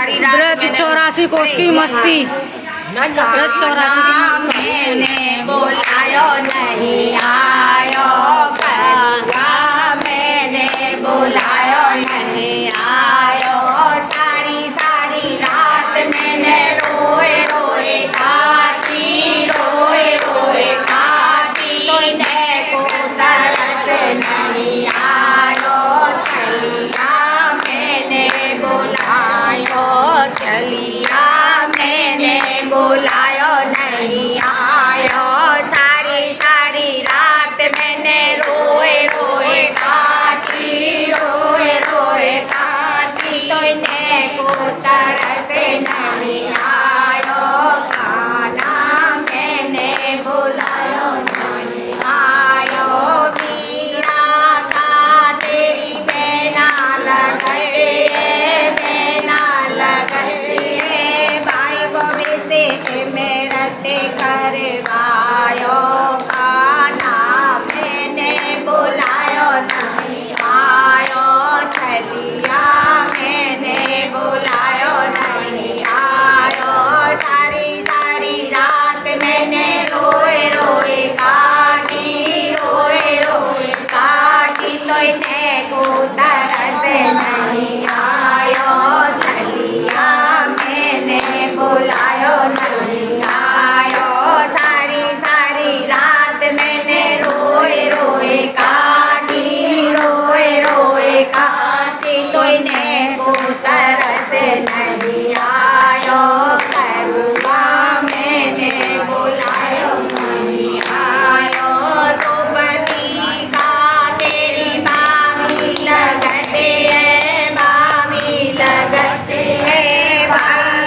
ब्रज 84 कोस की मस्ती। ब्रज 84 मैंने बुलायो नहीं आयो करुआ, मैंने बुलायो नहीं आयो। सारी सारी रात मैंने रोए रोए काटी, रोए रोए काटी। देखो तरस नहीं आयो छलिया, मैंने बुलायो छलिया, मैंने बुलायो नहीं आयो। सारी सारी रात मैंने रोए रोए काटी, रोए रोए काटी। देखो तरस नहीं आयो खाना, मैंने बुलायो नहीं आयो। मीरा का तेरी बेना लगती है, बेना लगती है। भाई को विसे मेरते करवायो खाना, मैंने बुलायो नहीं आयो छलिया, मैंने बुलायो नहीं आयो। सारी सारी रात मैंने रोए रोए काटी, रोए रोए काटी। देखो तरस नहीं आयो छलिया, मैंने बुलायो नहीं आयो। सारी सारी रात मैंने रोए रोए काटी, रोए रोए काटी। देखो तरस नहीं